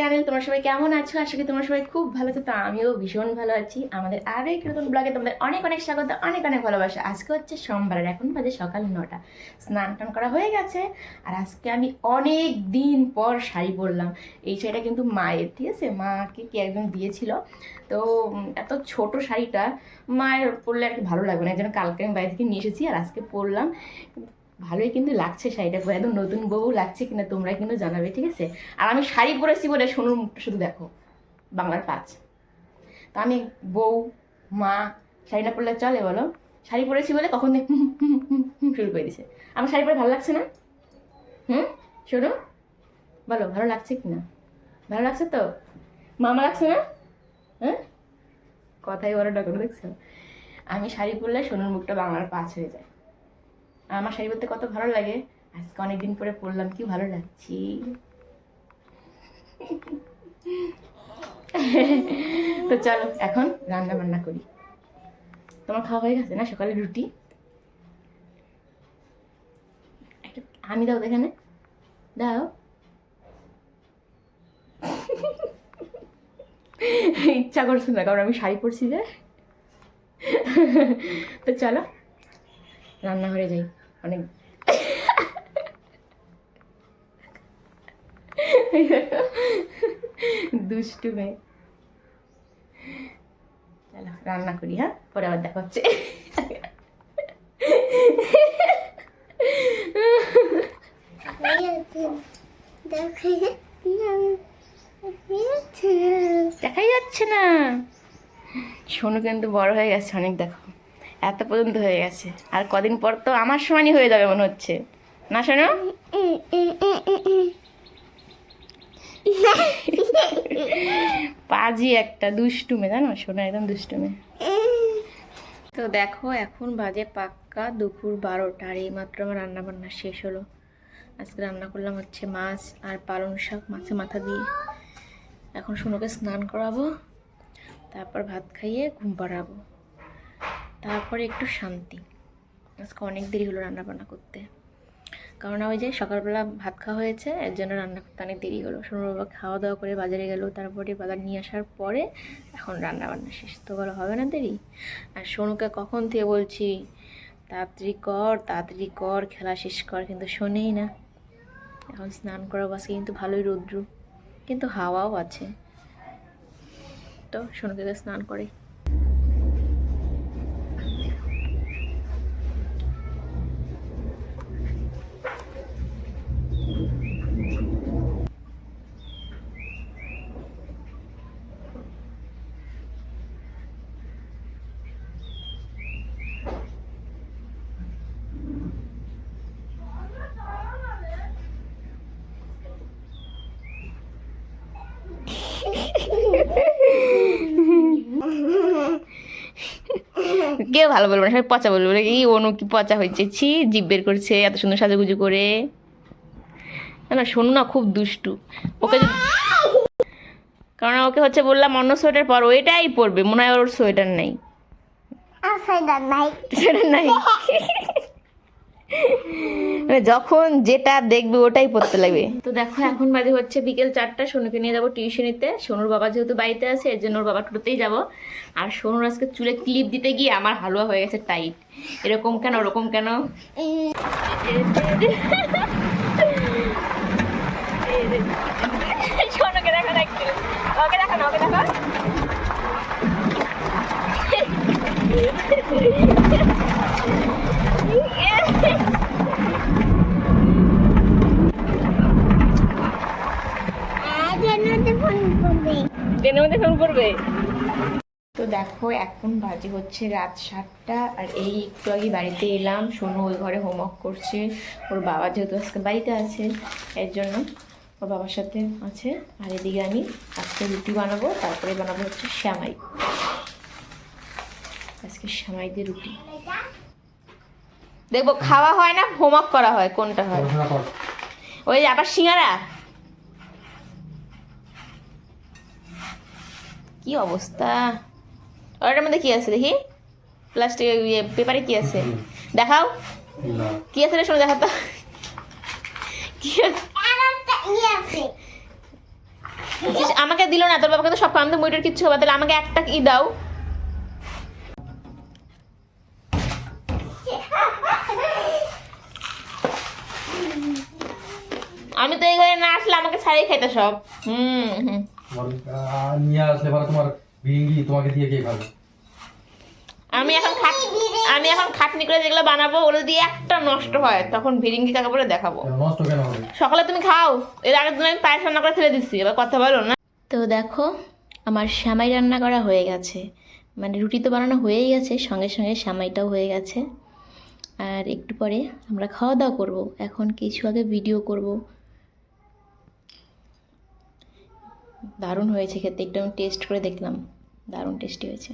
Channel. তোমরা সবাই কেমন আছো? আশা করি তোমরা সবাই খুব ভালো আছো। তো আমিও ভীষণ ভালো আছি। আমাদের আরও একটি নতুন ব্লগে তোমাদের অনেক অনেক স্বাগত, অনেক অনেক ভালোবাসা। আজকে হচ্ছে সোমবার, এখন বাজে সকাল 9টা। স্নান টান করা হয়ে গেছে। আর আজকে আমি অনেক দিন পর শাড়ি পরলাম। এই শাড়িটা কিন্তু মায়ের, ঠিক আছে, মাকে কে একজন দিয়েছিল। তো এত ছোট শাড়িটা মায়ের পরলে আর কি ভালো লাগবে না, এই জন্য কালকে আমি বাইরে থেকে নিয়ে এসেছি আর আজকে পরলাম। ভালোই কিন্তু লাগছে শাড়িটা, একদম নতুন বউ লাগছে কিনা তোমরা কিন্তু জানাবে, ঠিক আছে। আর আমি শাড়ি পরেছি বলে সোনুর মুখটা শুধু দেখো, বাংলার 5। তো আমি বউ, মা, শাড়ি না পরলে চলে বলো? শাড়ি পরেছি বলে কখন শুরু করে দিছে। আমার শাড়ি পরে ভালো লাগছে না? শোনো, বলো ভালো লাগছে কি না? ভালো লাগছে তো? মামা লাগছে না? হ্যাঁ, কথাই বলো না কোনো, দেখছো? আমি শাড়ি পরলে সোনুর মুখটা বাংলার 5 হয়ে যায়। আর আমার শাড়ি পরতে কত ভালো লাগে। আজকে অনেকদিন পরে পরলাম, কি ভালো লাগছি। তো চলো এখন রান্না বান্না করি। তোমার খাওয়া হয়ে গেছে না? সকালে রুটি একটা আমি দাও, এখানে দাও। ইচ্ছা করছে না, কারণ আমি শাড়ি পরছি যে। তো চলো রান্নাঘরে যাই। অনেক দুষ্টু মেয়ে। চলো রান্না করি, হ্যাঁ, পরে আবার দেখা হচ্ছে। দেখাই যাচ্ছে না। সোনু কিন্তু বড় হয়ে গেছে অনেক, দেখো এত পর্যন্ত হয়ে গেছে। আর কদিন পর তো আমার সমানই হয়ে যাবে মনে হচ্ছে, না শোনো? পাজি একটা, দুষ্টুমে, জানো শোনো, একদম দুষ্টুমে। তো দেখো এখন বাজে পাক্কা দুপুর 12টা, আর এইমাত্র আমার রান্না বান্না শেষ হলো। আজকে রান্না করলাম হচ্ছে মাছ আর পালং শাক, মাছের মাথা দিয়ে। এখন সোনুকে স্নান করাবো, তারপর ভাত খাইয়ে ঘুম পাড়াবো, তারপরে একটু শান্তি। আজকে অনেক দেরি হলো রান্না বান্না করতে, কারণ ওই যে সকালবেলা ভাত খাওয়া হয়েছে, এর জন্য রান্না করতে অনেক দেরি হলো। সোনুর বাবা খাওয়া দাওয়া করে বাজারে গেল, তারপরে বাজার নিয়ে আসার পরে এখন রান্না বান্না শেষ। তো বলো হবে না দেরি? আর সোনুকে কখন থেকে বলছি তাড়াতাড়ি কর তাড়াতাড়ি কর, খেলা শেষ কর, কিন্তু শোনেই না। এখন স্নান করার বাসে কিন্তু ভালোই রৌদ্র, কিন্তু হাওয়াও আছে। তো সোনুকে স্নান করে কেউ ভালো বলবো না, সবাই পচা বলবো। এই অনু কি পচা হয়েছে, ছি, জিভ বের করছে এত সুন্দর সাজুগুজু করে। না শোনো না, খুব দুষ্টু। ওকে কারণ ওকে হচ্ছে বললাম অন্য সোয়েটার পর, ওইটাই পরবে, মনে হয় ওর সোয়েটার নেই। সোয়েটার নাই মানে যখন যেটা দেখবে ওটাই পড়তে লাগবে। তো দেখো এখন বাজে হচ্ছে বিকেল 4টা। সোনুকে নিয়ে যাবো টিউশনিতে। সোনুর বাবা যেহেতু বাড়িতে আছে, এর জন্য ওর বাবা টোটোতেই যাবো। আর সোনুর আজকে চুলে ক্লিপ দিতে গিয়ে আমার হালুয়া হয়ে গেছে টাইট। এরকম কেন, ওরকম কেন? সোনুকে দেখা দেখছি, ওকে দেখা না, ওকে দেখা। ট্রেনের মধ্যে ফোন করবে। তো দেখো এখন বাজে হচ্ছে রাত 7টা, আর এই একটু আগে বাড়িতে এলাম। সোনু ওই ঘরে হোমওয়ার্ক করছে, ওর বাবা যেহেতু আজকে বাড়িতে আছে এর জন্য ওর বাবার সাথে আছে। আর এদিকে আমি আজকে রুটি বানাবো, তারপরে বানাবো হচ্ছে শ্যামাই। আজকে শ্যামাই দিয়ে রুটি দেখবো। খাওয়া হয় না, হোমওয়ার্ক করা হয়, কোনটা হয়? ওই আবার সিঙ্গারা, কি অবস্থা। ওটার মধ্যে কি আছে দেখি, প্লাস্টিক পেপারে কি আছে দেখাও। কি আছে রে শোনো, দেখাও তো কি আছে। আমাকে দিল না, তোর বাবাকে তো সব আমি তো মুড়িটার কিচ্ছু হবে, তাহলে আমাকে একটা ই দাও। আমি তো এই ঘরে না আসলে আমাকে ছাড়াই খাইতে সব। নিয়ে আসলে পরে তোমার ভিঙ্গি তোমাকে দিয়ে কে খাবে? আমি এখন খাটনি করে যেগুলো বানাবো ওগুলো দিয়ে একটা নষ্ট হয়, তখন ভিরিঙ্গি কাকে বলে দেখাবো। নষ্ট কেন হবে? সকালে তুমি খাও, এর আগের দিন আমি পায়েস রান্না করে ফেলে দিচ্ছি, এবার কথা বলো না। তো দেখো আমার সেমাই রান্না করা হয়ে গেছে, মানে রুটি তো বানানো হয়েই গেছে, সঙ্গে সঙ্গে সেমাইটাও হয়ে গেছে। আর একটু পরে আমরা খাওয়া দাওয়া করবো। এখন কিছু আগে ভিডিও করব। দারুণ হয়েছে খেতে, একটু আমি টেস্ট করে দেখলাম, দারুণ টেস্টি হয়েছে।